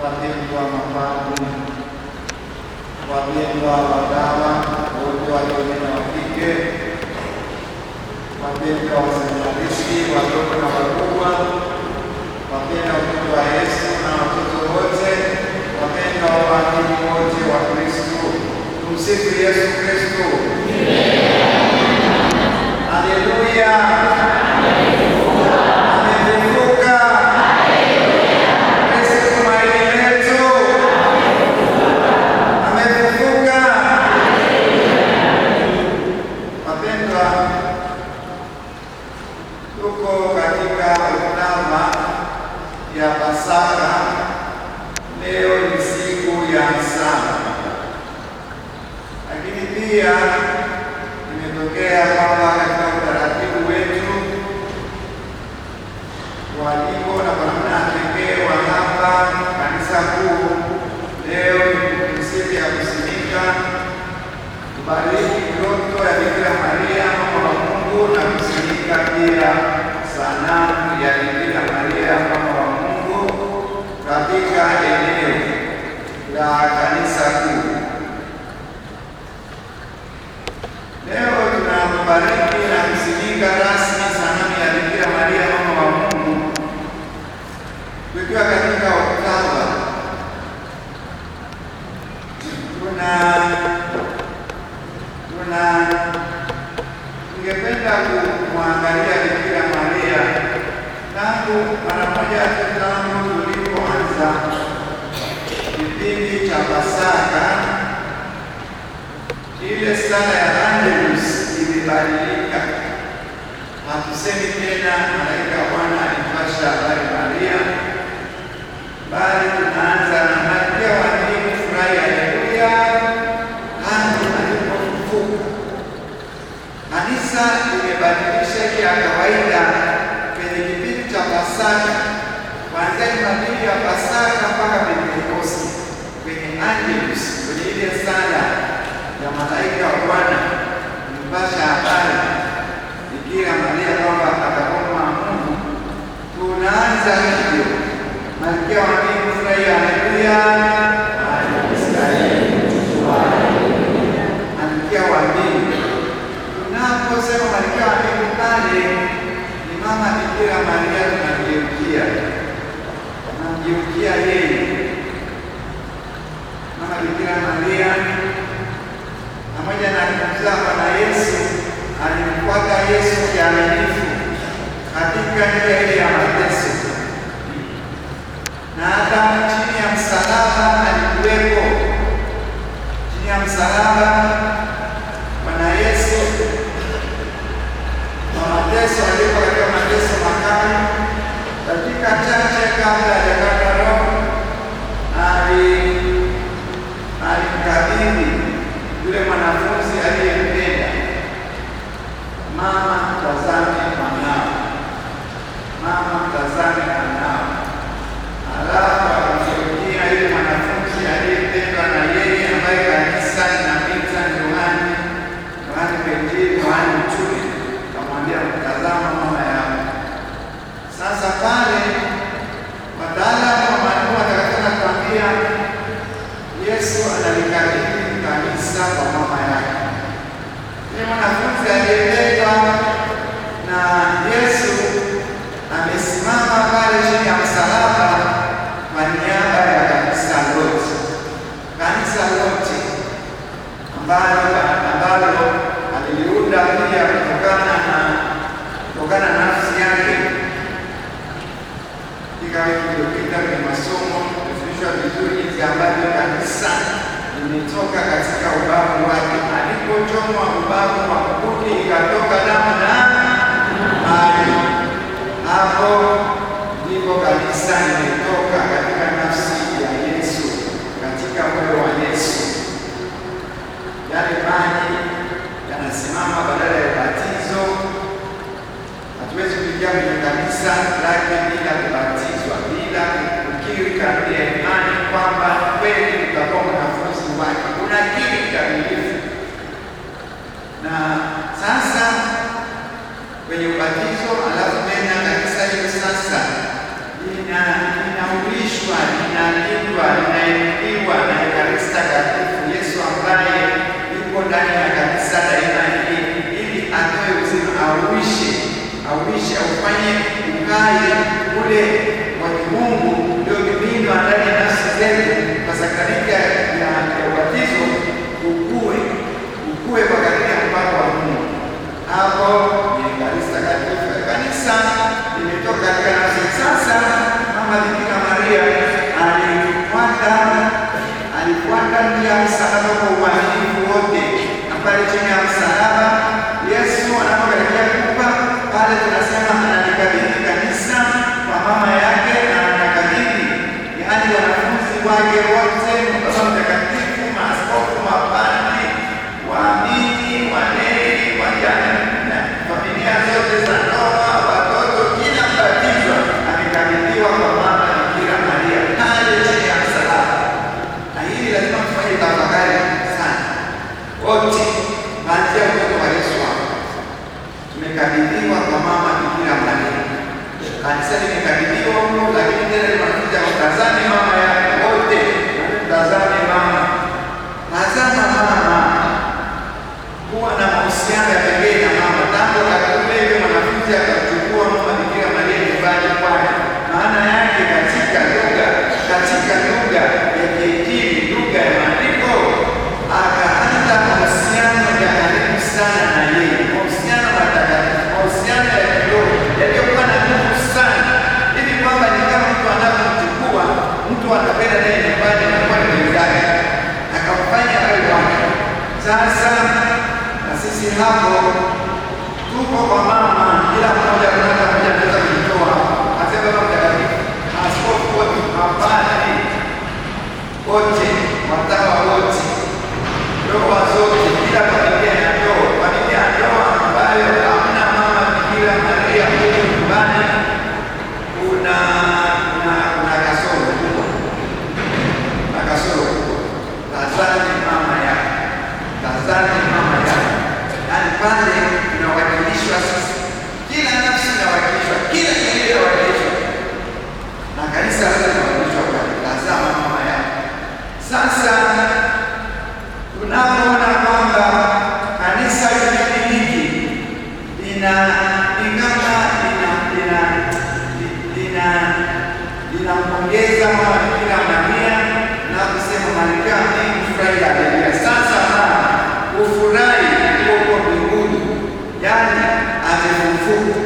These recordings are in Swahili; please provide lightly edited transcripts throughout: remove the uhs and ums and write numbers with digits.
wapendwa mapadri, wapendwa watawa wote waliomena wa kike, wapendwa waseminaristi wadogo na wakubwa, wapendwa watoto wa Yesu na watoto wote, wapendwa waamini wote wa Kristo. Tumsifu Yesu Kristo. Haleluya. Tuko katika oktava ya Pasaka. Leo ni siku ya saba, lakini pia imetokea kwamba katika utaratibu wetu waliko na kwa namna pekee wa hapa kanisa kuu, leo ni siku ya kusimika, kubariki ndoto ya Bikira Maria mama wa Mungu na kusimika pia sanamu ya Bikira Maria mama wa Mungu katika eneo la kanisa kuu. Leo tunabariki na kusimika rasmi sanamu ya Bikira Maria mama wa Mungu tukiwa katika oktava. Tungependa kumwangalia Bikira Maria tangu mara moja tangu tulipoanza kipindi cha Pasaka. Ile sala ya Angelus ilibadilika. Hatusemi tena malaika wa Bwana alipasha habari Maria, bali tunaanza na Malkia wa mbingu furahi, haleluya, hadi alipofufuka. Kanisa limebadilisha ile ya kawaida kwenye kipindi cha Pasaka, kuanzia Jumapili ya Pasaka mpaka Pentekoste, kwenye Angelus, kwenye ile sala ya malaika wa Bwana mpasha habari Bikira Maria kwamba atakuwa Mungu. Tunaanza hivyo, Malkia wa mbingu furahi, haleluya, Malkia wa mbingu. Tunaposema Malkia wa mbingu pale ni mama Bikira Maria, tunamgeukia yeye. Mama Bikira Maria pamoja na kumzaa Bwana Yesu alimfuata Yesu kiaminifu katika njia ile ya mateso, na hata chini ya msalaba alikuwepo. Chini ya msalaba Bwana Yesu kwa mateso, alipo katika mateso makali, dakika chache kabla hajakata roho alimkabidhi yule mwanafunzi aliyempenda, mama tazame mwanao, mama tazame mwanao. Alafu akamgeukia yule mwanafunzi aliyependwa na yeye, ambaye kanisa linamwita Yohane Petro, Yohane Mtume, akamwambia mtazama mama yako. Sasa pale wataalamu wa maandiko watakatifu wanatuambia Yesu analikabidhi kanisa kwa mama yake. Ni mwanafunzi aliyependwa na Yesu amesimama pale chini ya msalaba kwa niaba ya kanisa lote, kanisa lote ambalo aliliunda pia kutokana na nafsi yake. Katika wiki iliyopita kwenye masomo tulifundishwa vizuri jinsi ambavyo kanisa imetoka katika ubavu wake. Alipochomwa ubavu wa mkuki ikatoka damu na maji. Hapo ndipo kanisa limetoka, katika nafsi ya Yesu, katika moyo wa Yesu. Yale maji yanasimama badala ya ubatizo. Hatuwezi kuingia kwenye kanisa lake bila kubatizwa, bila kukiri kabla ya imani kwamba kweli utakuwa mwanafunzi wake, unakiri kikamilifu. Na sasa kwenye ubatizo, alafu tena kanisa hilo sasa lina linalindwa, linainuliwa na Ekaristi Takatifu, Yesu ambaye yuko ndani ya kanisa daima, ili atoe uzima, auishe, aufanye ukae ule wa kimungu ndio kilindwa ndani ya nafsi zetu kwa sakramenti ya ubatizo, ukue kwa kadiri ya mpango wa Mungu. Hapo ni Ekaristi Takatifu. Kanisa limetoka katika nafsi. Sasa Mama Bikira Maria alifuata njia ya msalaba kwa uaminifu wote, na pale chini ya msalaba Yesu anapokaribia kufa pale, tunasema analikabidhi kanisa kwa mama yake, na anakabidhi yaani wanafunzi wake wote, Baba Mtakatifu, maaskofu, mapadri, waamini, walei, wajane na familia zote za ndoa, watoto, kila mbatizwa amekabidhiwa kwa Mama Bikira Maria pale chini ya msalaba. Na hili lazima tufanye tafakari sana wote, kuanzia mtoto wa Yesu hapo tumekabidhiwa kwa Mama Bikira Maria. Kanisa limekabidhiwa huko, lakini tena linakuja kutazame mama yake wote, tazame mama, tazama mama, kuwa na mahusiano ya pekee na mama. Tangu akakulewe mwanafunzi akachukua Mama Bikira Maria nyumbani kwake, maana yake katika lugha ya Kiinjili, lugha ya maandiko, akaanza mahusiano ya karibu sana na yeye, mahusiano matakatifu, mahusiano ya kiroho yaliyokuwa na nguvu sana, hivi kwamba ni kama mtu anapomchukua mtu anapenda naye nyumbani na kwa wenzake, akamfanya awe wake. Sasa na sisi hapo tuko kwa mama, kila mmoja anaweza kujitoa, asema Baba Mtakatifu, askofu wote, mapadri wote, watawa wote, ndoa zote, kila familia ya ndoa ambayo hamna Mama Bikira Maria huko nyumbani, kuna kasoro kubwa. Tazame mama yake, yaani pale tunawakilishwa sisi, kila nafsi inawakilishwa, kila jamii inawakilishwa, na kanisa lote linawakilishwa pale. Tazama mama yake. Sasa tunapoona kwamba kanisa kipindi hiki linampongeza Mama Bikira Maria na kusema Malkia Mwenye furahi ya Biblia. Sasa mama ufurahi huko mbinguni, yaani amefufuka,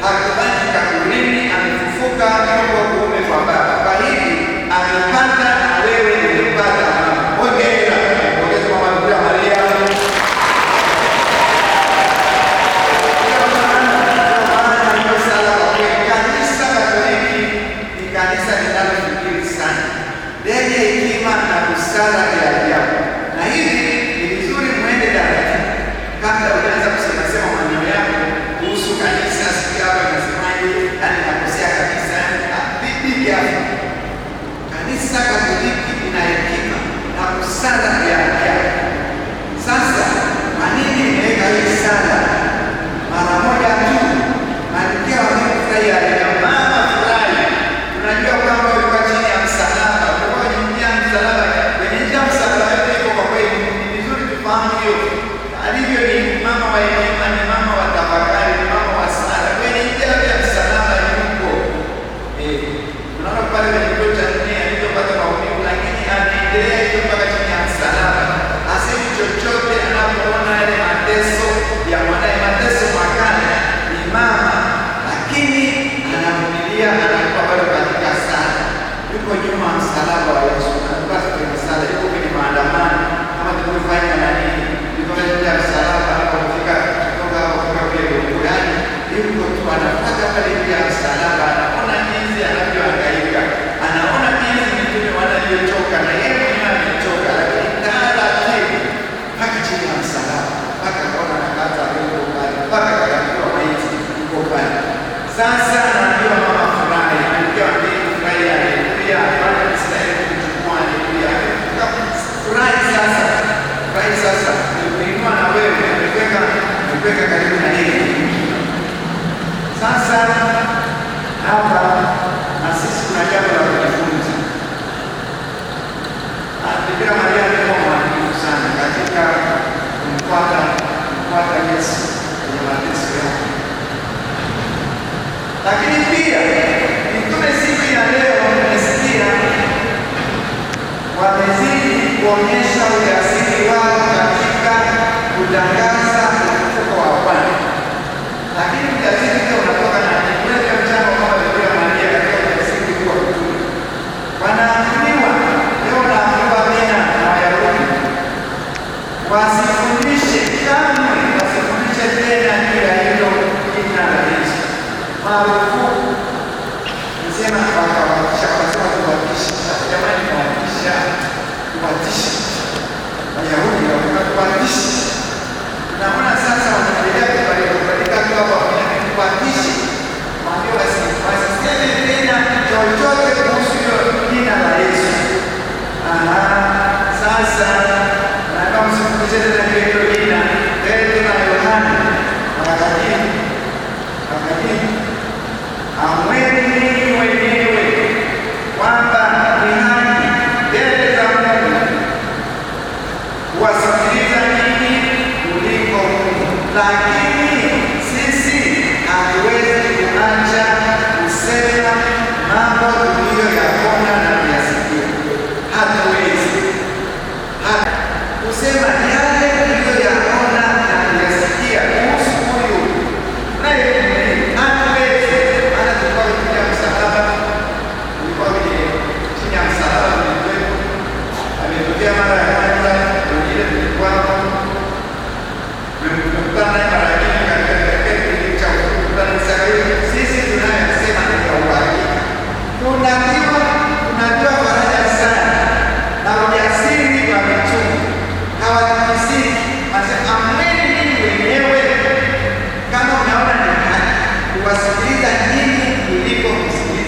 hakubaki kaburini, amefufuka yuko kuume kwa Baba. Kwa hivi amepata na wewe umepata mama. Hongera, pongeza Mama Bikira Maria. Kanisa Katoliki ni kanisa linalofikiri sana, lenye hekima na busara ya ajabu, na hivi ni vizuri mwende darasani kabla unaanza kusema maneno yako kuhusu kanisa. Sikia hapa inasemaje, yaani nakosea kabisa, vipi hapo. Kanisa Katoliki ina hekima na busara ya ajabu. Sasa kwa nini imeweka hii sala mara moja tu? Malkia Mwenye furahi ya mama furahi. Tunajua kwamba ulikuwa chini ya msalaba, ulikuwa njia ya msalaba, kwenye njia ya msalaba yote iko. Kwa kweli ni vizuri tufahamu hiyo. Alivyo ni mama wa hekima, ni mama wa tafakari, ni mama wa sala, kwenye njia ya msalaba yuko. Tunaona pale kwenye kituo cha nne alivyopata maumivu, lakini anaendelea hiyo mpaka chini ya msalaba. Asemi chochote anapoona yale mateso ya mwanae, mateso makali, ni mama, lakini anavumilia, anakuwa bado katika sala, yuko nyuma ya msalaba wa Yesu, anakuwa kwenye sala, yuko kwenye maandamano kama tulivyofanya na nini, yuko kwenye msalaba, anapofika kutoka hapo kufika kule Golgotha, yuko tu anafuata pale pia msalaba, anaona jinsi anavyohangaika, anaona jinsi mitume wanavyochoka, na yeye mwenyewe amechoka, lakini taratibu mpaka chini ya msalaba, mpaka kaona anakata roho pale, mpaka kakatiwa maiti yuko pale. Sasa anaambiwa mama furahi, Malkia Mwenye furahi, haleluya, Bwana Israeli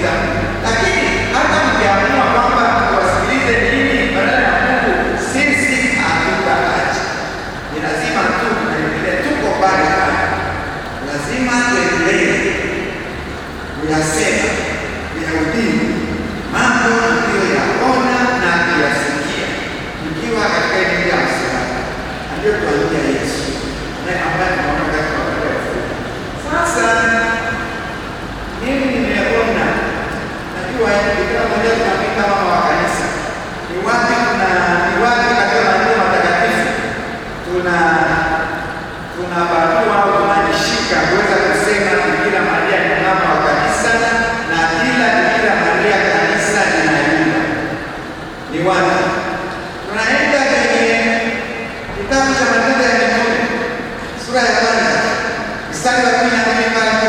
kumsikiliza Mungu. Lakini hata mkiamua kwamba tuwasikilize nini badala ya Mungu, sisi hatutaacha. Ni lazima tu tuendelee, tuko pale pale, lazima tuendelee kuyasema, kuyahubiri mambo tuliyoyaona na kuyasikia tukiwa katika Injili ya msalaba. Ndio tuambia Yesu naye ambaye tunaona katika wakati. Sasa mimi nimeona, najua kila mmoja tunapita mama wa kanisa, ni wapi katika maandiko matakatifu tuna barua au tunajishika kuweza kusema Bikira Maria ni mama wa kanisa na kila Bikira Maria kanisa linalinda. Ni wapi? Tunaenda kwenye kitabu cha Matendo ya Mitume sura ya 1 mstari wa 14 mpaka 14.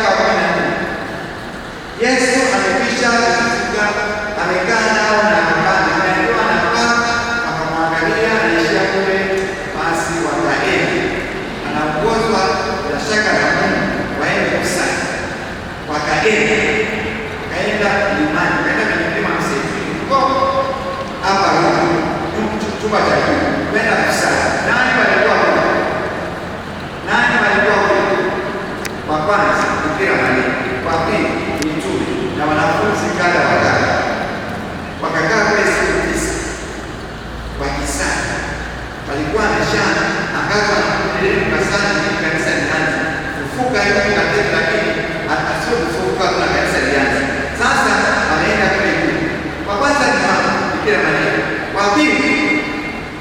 Yesu amekwisha kufufuka, amekaa nao na akaambiwa anakaa, akamwangalia anaishia kule, basi wakaenda, anaongozwa bila shaka na Mungu waende kusali. Wakaenda mlimani, kaenda kwenye mlima Mzeituni huko hapa chumba cha Mungu, kwenda kusali. Nani walikuwa kule? Wa kwanza Bikira Maria, wa pili mitume na wanafunzi kadha wa kadha. Wakakaa kule siku 9 wakisali. Walikuwa wameshaangazwa na kuendelea sana ili kanisa lianze kufufuka hiyo katete, lakini sio kufufuka, kuna kanisa lianze. Sasa wameenda kule juu. Wa kwanza ni mama Bikira Maria, wa pili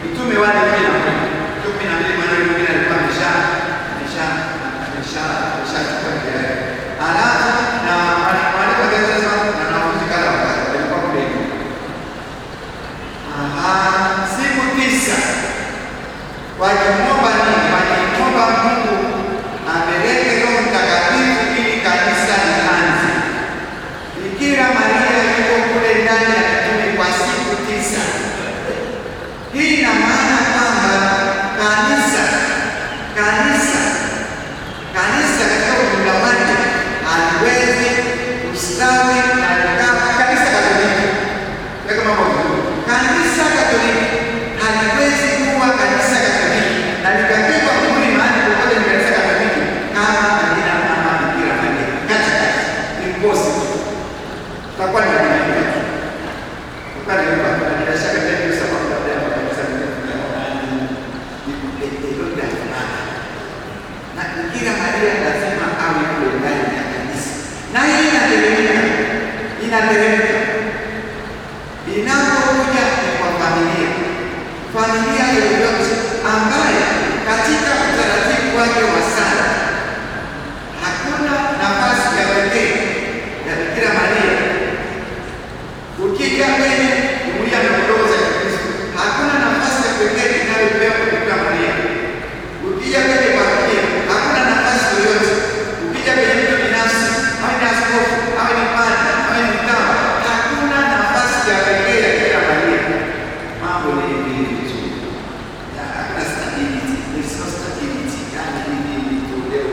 mitume wale 12, maana yule alikuwa ameshachukua kile. Alafu na wale wakasema na wanafunzi kadha wa kadha walikuwa kule juu. Siku 9 wakimwomba nini? Wakimwomba Mungu apeleke Roho Mtakatifu ili kanisa lianze. Bikira Maria yuko kule ndani ya mitume kwa siku 9. Hii ina maana kwamba kanisa katika ujumla wake haliwezi kustawi na kanisa Katoliki. Kanisa Katoliki haliwezi kuwa kanisa Katoliki na likapigwa muhuri mahali popote ni kanisa Katoliki kama halina mama Bikira Maria katikati. Ni impossible. Tutakuwa ni bila shaka ndio sababu ya kanisa na Bikira Maria lazima awe kule ndani ya kanisa. Na hii inateremka inapokuja kwa familia yoyote ambaye katika utaratibu wake wa sala hakuna nafasi ya pekee ya Bikira Maria. Ukija kwenye jumuiya ndogo za Kristo hakuna nafasi ya pekee inayopewa Bikira Maria. Ukija kwenye parokia hakuna nafasi yoyote. Ukija kwenye mtu binafsi, awe ni askofu, awe ni padri, awe ni mtawa, hakuna nafasi ya pekee ya Bikira Maria. Mambo ni vizuri. Hakuna stability. There is no stability. Yaani hivi leo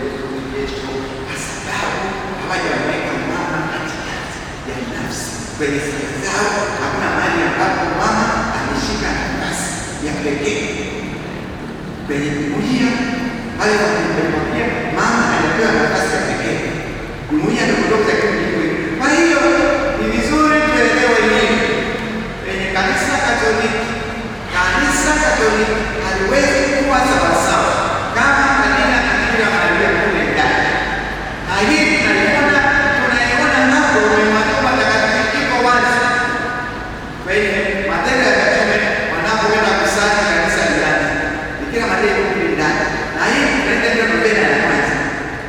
kesho, kwa sababu hawajaweka mama katikati ya nafsi. Kwenye sala zao hakuna mahali ambapo mama ameshika nafasi ya pekee. Kwenye jumuiya wale wanamwambia mama anapewa nafasi ya pekee. Jumuiya ndogo za kimwili. Kwa hiyo ni vizuri tuelewe hili. Kwenye kanisa Katoliki haliwezi kuwa sawasawa kama halina Bikira Maria kule ndani. Na hii tunaiona hapo kwenye maandiko matakatifu iko wazi. Kwenye Matendo ya Mitume wanapoenda kusali kanisa lianze, Bikira Maria yuko kule ndani. Na hii ndio novena ya kwanza.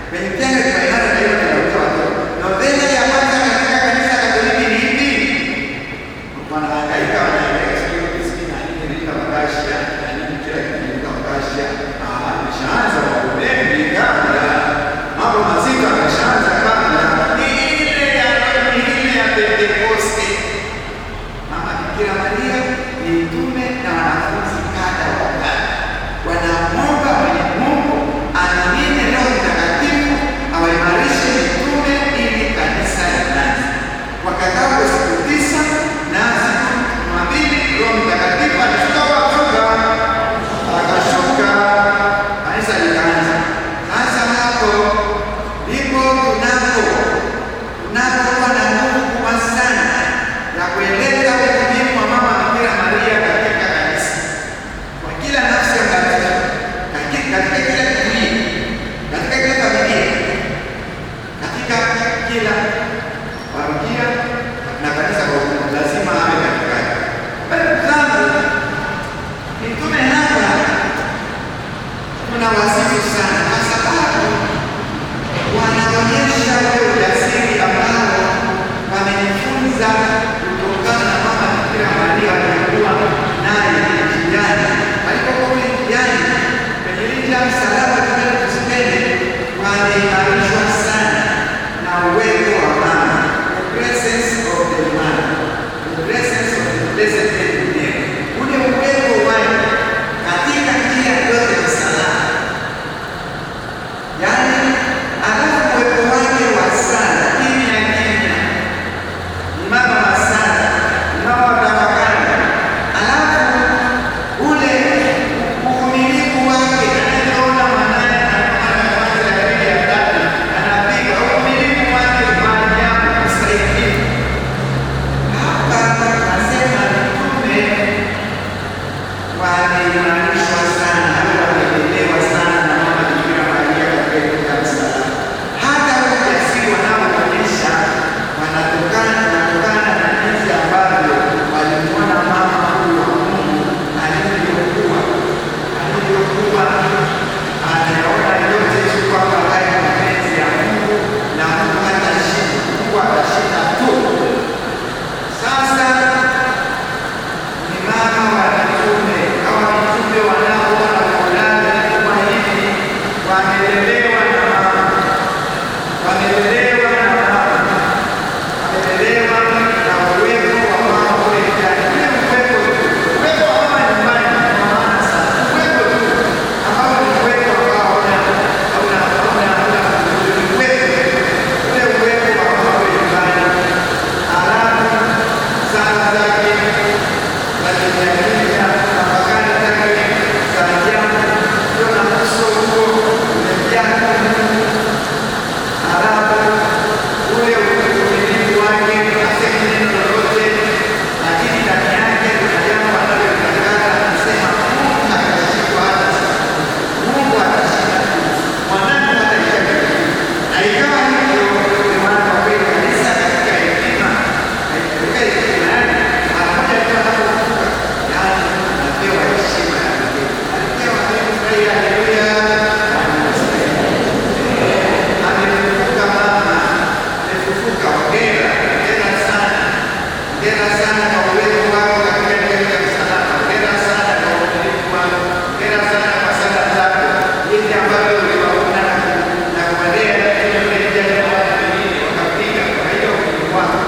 Kwenye kitengo cha ibada na hiyo tunauza watoto. Novena ya kwanza katika kanisa Katoliki ni ipi? Wanahangaika siku na nini magashia na nini kila kitu magashia. Ameshaanza waombe kabla. Mambo mazito ameshaanza kabla. Ni ile ya Pentekoste. Mama Bikira Maria ni mtume na wanafunzi kadha wa kadha. Wanamwomba Mungu amimine Roho Mtakatifu awaimarishe mitume ili kanisa lianze. tueleze mwenyewe ule uwepo wake katika njia yote ni salama, yaani alafu uwepo wake wa sala kimya kimya, mama wa sala, mama wa tafakari, alafu ule uvumilivu wake anayeona mwanaye anakamana kwanza ya pili ya tatu anapiga uvumilivu wake maajabu kusaidia. Hapa nasema mitume wameimarishwa sana au wamelelewa sana na mama Bikira Maria katika msalaba. Hata ujasiri wanaoonyesha wanatokana na jinsi ambavyo walimwona mama huyu wa Mungu alivyokuwa anaona yote tu kwamba haya ni mapenzi ya Mungu na Mungu hatashinda, Mungu atashinda tu. Sasa ni mama wa mitume au mitume wanaoona Maulana kama hivi, wamelelewa na mama, wamelelewa na uwepo wa mama ule ndani. Ule uwepo wa mama nyumbani ni maana sana, uwepo tu ambao ni uwepo ambao hauna ule uwepo wa mama ule nyumbani. Alafu sala zake za kimya tafakari zake za ajabu, ndio na uso huo umejaa Mungu. Alafu ule uvumilivu wake asemi neno lolote, lakini ndani yake kuna jambo analolitangaza, anasema Mungu atashindwa hata sasa, Mungu atashinda tu, mwanangu ataisha vizuri. Na ikawa hivyo, ndio maana kwa kweli kanisa katika hekima yake anakuja tu anapovuka, yaani anapewa heshima ya pekee. Alipewa haleluya, haleluya, amefufuka mama, amefufuka. Hongera, hongera sana, hongera sana kwa uwepo wako katika njia ya msalaba, hongera sana kwa uvumilivu wako, hongera sana kwa sala zako, jinsi ambavyo uliwaona na kuwalea katika ile njia ya watu wengine wakapiga. Kwa hiyo uvumilivu wako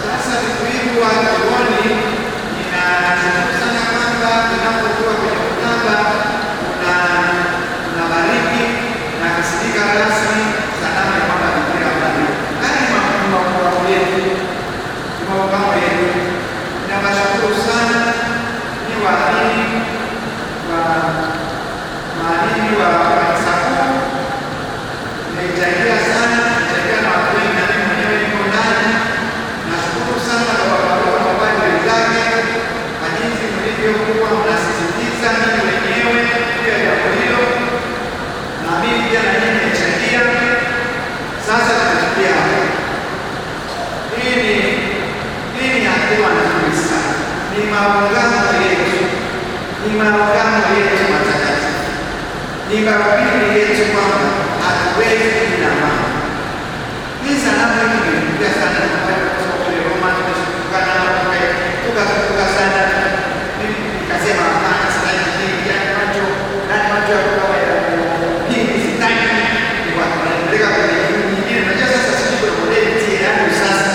sasa vitu hivi wa chuoni, ninashukuru sana kwamba tunapokuwa kwenye mkutaba unabariki na kusidika rasmi sanamu ya mama Bikira Maria. Haya ni maumau yetu, maumau yetu. Ninawashukuru sana ni waamini wa kanisa kuu, mmechangia sana, mmechangia na watu wengi, na mimi mwenyewe niko ndani. Nashukuru sana kwa wabarua na wapande wenzake kwa jinsi mlivyokuwa mnasisitiza ninyi wenyewe juu ya jambo hilo, na mimi pia na nyinyi mmechangia. Sasa tunafikia hapa. Hii ni hatua nzuri sana, ni maungano yetu matakatifu, ni barabara yetu kwamba hatuwezi bila mama. Hii sanamu hii imekuja sana kwa kule Roma, tukazunguka sana. Mimi nikasema hapana, sitaki hii ya macho ya hii sitaki. Ni watu wanapeleka kwenye nyingine. Unajua sasa sisi kuna modeli tia yangu sasa.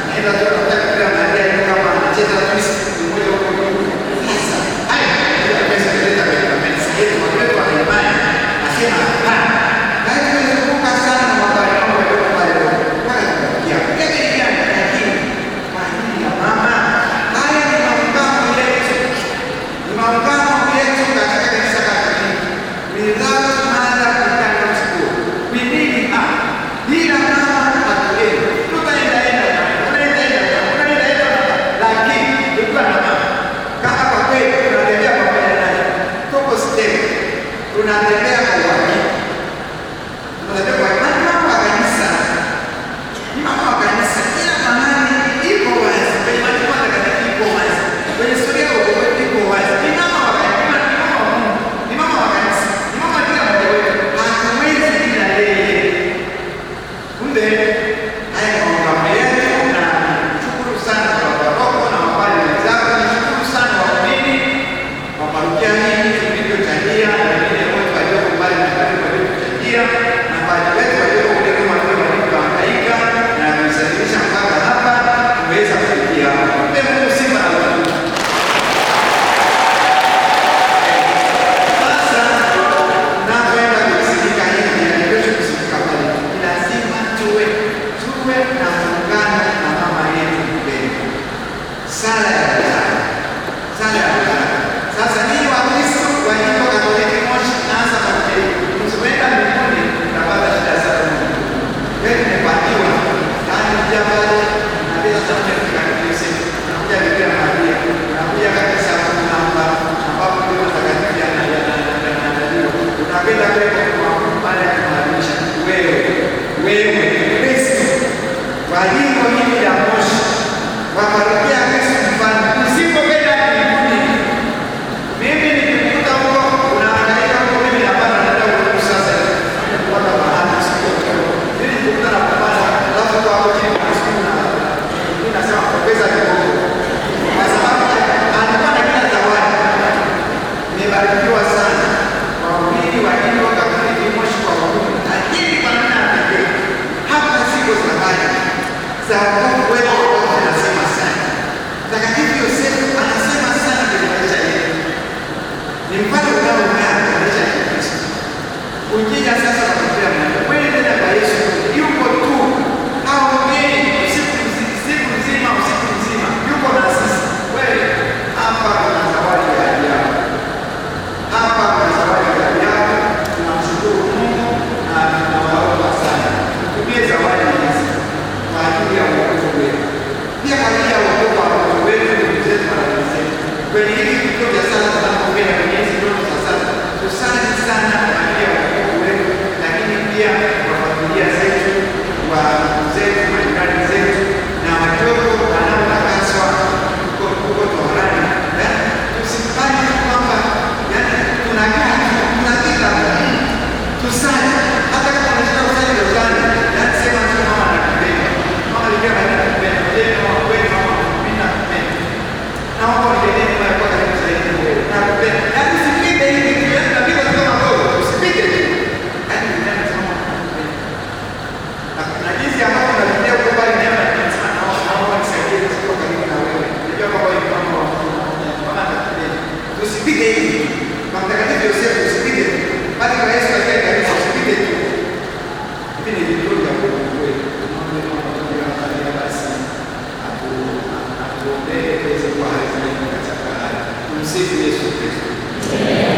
Naenda tu nataka kila Maria ni kama anacheza twist mmoja huko juu. Sasa haya ndio pesa kuleta kwa kanisa yetu, watu wa imani. Nasema sala ya baraka, sala ya baraka. Sasa ninyi Wakristo wa jimbo Katoliki Moshi, naanza kufikiri msipoenda mbinguni mtapata shida sana. Wewe umepatiwa tani kuja pale na bila sababu ya kanisa, unakuja Bikira Maria, unakuja kanisa kunamba ambapo ndio mtakatifu anaandaliwa. Unapenda kwenda kwa pale kuadhimisha wewe Kristo kwa jimbo hili la Moshi, kwa parokia ya Kristo Mfalme. Usipopenda mbinguni, mimi nikikuta huko unahangaika huko, mimi napanda naenda huko sasa kupata mahali sio. Mimi nikikuta na kupata alafu kwa hapo chini na ninasema pongeza kidogo. Kwa sababu alikuwa na kila zawadi. Nimebarikiwa sana kwa umini wa jimbo Katoliki Moshi kwa Mungu. Lakini kwa namna ya pekee hapa siku za habari za Mungu wetu anasema sana. Mtakatifu Yosefu anasema sana kwenye maisha yetu. Ni mfano unaokaa kwa maisha ya Kristo. Ukija sasa na kupea Mungu, wewe tena kwa Yesu yuko tu. Haongei usiku mzima, yuko na sisi. Wewe hapa kuna zawadi ya ajabu. Hapa kuna zawadi ya ajabu. Tunamshukuru Mungu na tunawaomba sana tutumie zawadi hizi kwa ajili ya wokovu wetu, pia kwa ajili ya wokovu wa watoto wetu, ndugu zetu na dada zetu. Kwenye hivi vituo vya sala tunapokea kwenye hizi ndoto za sala, tusali sana kwa ajili ya wokovu wetu, lakini pia kwa familia zetu, kwa ndugu zetu, majirani zetu na watoto wanaotakaswa huko toharani. Tusifanye kwamba tunakaa tunakita tusali, hata kama unataka kusali dozani, sema tu mama anakupenda, mama alikuwa anakupenda, yeye mama kweli, mama mimi nakupenda, na mama ndio mama yako anakusaidia wewe, nakupenda. Yaani usipite hivi, yaani kabisa kama wewe usipite hivi, yaani unasema na jinsi ambavyo unafikia kwa bali neema ya Mungu sana, naomba nisaidie sio karibu na wewe, unajua kwamba wewe mama anakupenda, usipite hivi. Kwa Mtakatifu Yosefu usipite, bali kwa Yesu katika kanisa usipite tu. Hivi ni vitu vya Mungu wetu. Basi atuombee kwa hali katika hali. Tumsifu Yesu Kristo.